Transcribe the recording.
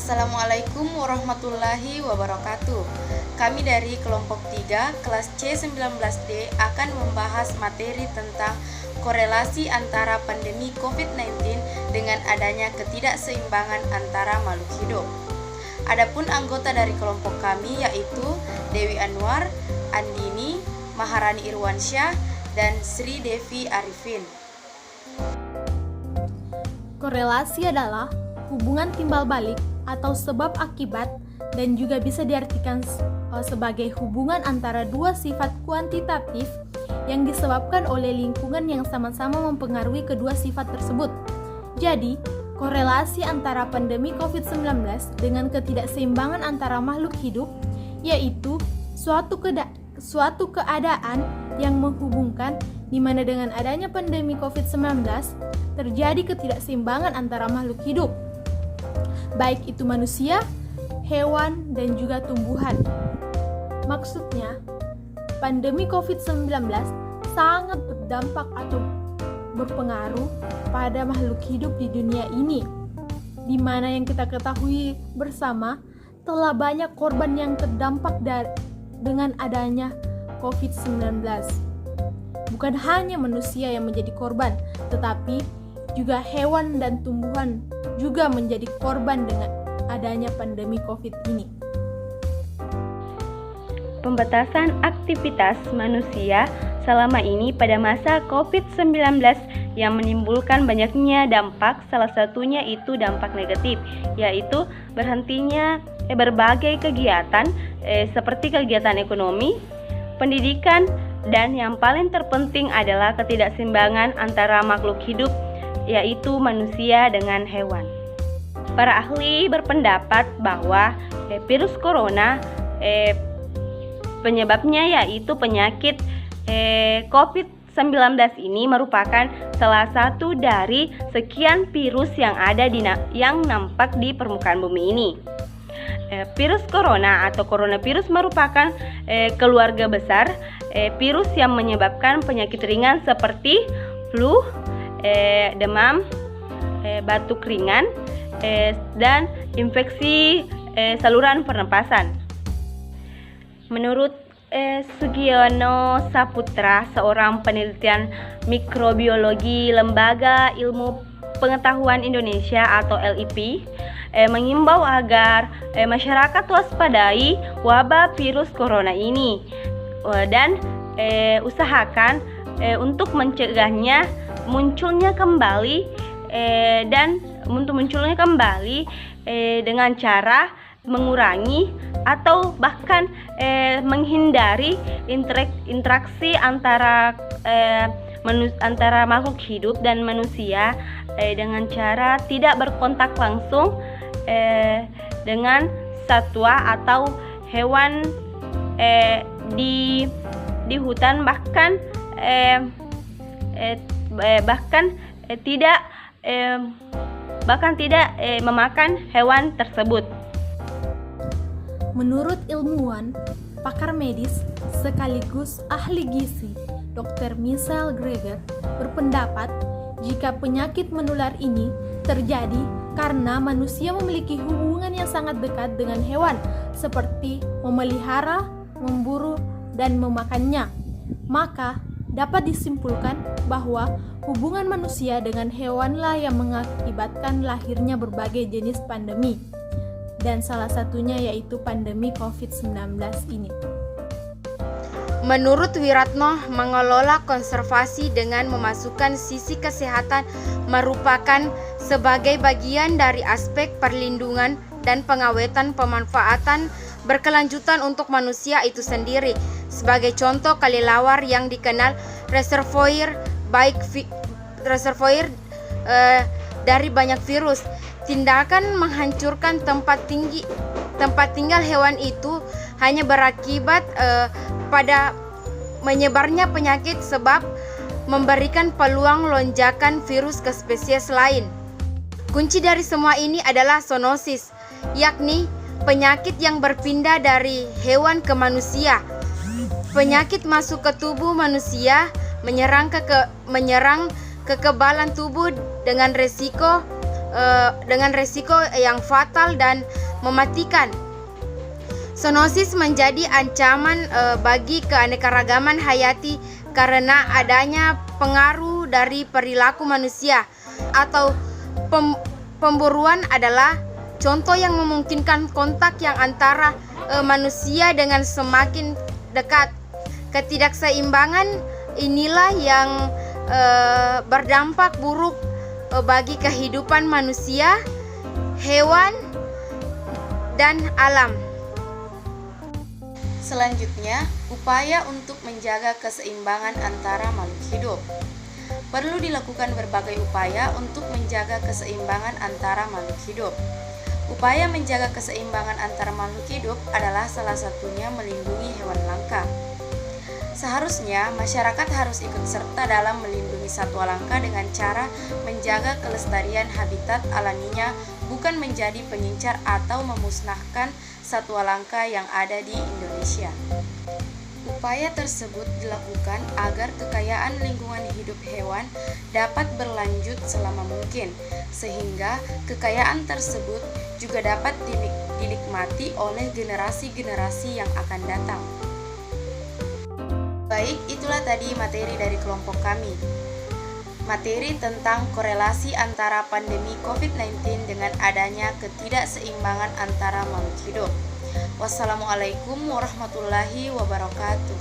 Assalamualaikum warahmatullahi wabarakatuh. Kami dari kelompok 3 kelas C19D akan membahas materi tentang korelasi antara pandemi COVID-19 dengan adanya ketidakseimbangan antara makhluk hidup. Adapun anggota dari kelompok kami yaitu Dewi Anwar, Andini, Maharani Irwansyah, dan Sri Devi Arifin. Korelasi adalah hubungan timbal balik atau sebab akibat dan juga bisa diartikan sebagai hubungan antara dua sifat kuantitatif yang disebabkan oleh lingkungan yang sama-sama mempengaruhi kedua sifat tersebut. Jadi, korelasi antara pandemi COVID-19 dengan ketidakseimbangan antara makhluk hidup yaitu suatu keadaan yang menghubungkan di mana dengan adanya pandemi COVID-19 terjadi ketidakseimbangan antara makhluk hidup, baik itu manusia, hewan, dan juga tumbuhan. Maksudnya, pandemi COVID-19 sangat berdampak atau berpengaruh pada makhluk hidup di dunia ini, di mana yang kita ketahui bersama telah banyak korban yang terdampak dengan adanya COVID-19. Bukan hanya manusia yang menjadi korban, tetapi juga hewan dan tumbuhan juga menjadi korban dengan adanya pandemi COVID ini. Pembatasan aktivitas manusia selama ini pada masa COVID-19 yang menimbulkan banyaknya dampak, salah satunya itu dampak negatif, yaitu berhentinya berbagai kegiatan seperti kegiatan ekonomi, pendidikan, dan yang paling terpenting adalah ketidakseimbangan antara makhluk hidup, yaitu manusia dengan hewan. Para ahli berpendapat bahwa virus corona penyebabnya yaitu penyakit COVID-19 ini merupakan salah satu dari sekian virus yang yang nampak di permukaan bumi ini. Virus corona atau coronavirus merupakan keluarga besar virus yang menyebabkan penyakit ringan seperti flu, demam, batuk ringan, dan infeksi saluran pernapasan. Menurut Sugiono Saputra, seorang penelitian mikrobiologi Lembaga Ilmu Pengetahuan Indonesia atau LIP, mengimbau agar masyarakat waspadai wabah virus corona ini dan usahakan untuk mencegahnya munculnya kembali dengan cara mengurangi atau bahkan menghindari interaksi antara makhluk hidup dan manusia dengan cara tidak berkontak langsung dengan satwa atau hewan di hutan, bahkan tidak memakan hewan tersebut. Menurut ilmuwan, pakar medis sekaligus ahli gizi, Dr. Michelle Greger berpendapat jika penyakit menular ini terjadi karena manusia memiliki hubungan yang sangat dekat dengan hewan, seperti memelihara, memburu, dan memakannya. Maka dapat disimpulkan bahwa hubungan manusia dengan hewanlah yang mengakibatkan lahirnya berbagai jenis pandemi, dan salah satunya yaitu pandemi COVID-19 ini. Menurut Wiratno, mengelola konservasi dengan memasukkan sisi kesehatan merupakan sebagai bagian dari aspek perlindungan dan pengawetan pemanfaatan berkelanjutan untuk manusia itu sendiri. Sebagai contoh, kelelawar yang dikenal reservoir dari banyak virus. Tindakan menghancurkan tempat tinggal hewan itu hanya berakibat pada menyebarnya penyakit sebab memberikan peluang lonjakan virus ke spesies lain. Kunci dari semua ini adalah zoonosis, yakni penyakit yang berpindah dari hewan ke manusia. Penyakit masuk ke tubuh manusia, menyerang kekebalan tubuh dengan resiko dengan resiko yang fatal dan mematikan. Zoonosis menjadi ancaman bagi keanekaragaman hayati karena adanya pengaruh dari perilaku manusia atau pemburuan adalah contoh yang memungkinkan kontak yang antara manusia dengan semakin dekat. Ketidakseimbangan inilah yang berdampak buruk bagi kehidupan manusia, hewan, dan alam. Selanjutnya, upaya untuk menjaga keseimbangan antara makhluk hidup. Perlu dilakukan berbagai upaya untuk menjaga keseimbangan antara makhluk hidup. Upaya menjaga keseimbangan antara makhluk hidup adalah salah satunya melindungi hewan langka. Seharusnya masyarakat harus ikut serta dalam melindungi satwa langka dengan cara menjaga kelestarian habitat alaminya, bukan menjadi pengincar atau memusnahkan satwa langka yang ada di Indonesia. Upaya tersebut dilakukan agar kekayaan lingkungan hidup hewan dapat berlanjut selama mungkin, sehingga kekayaan tersebut juga dapat dinikmati oleh generasi-generasi yang akan datang. Baik, itulah tadi materi dari kelompok kami. Materi tentang korelasi antara pandemi COVID-19 dengan adanya ketidakseimbangan antara makhluk hidup. Wassalamualaikum warahmatullahi wabarakatuh.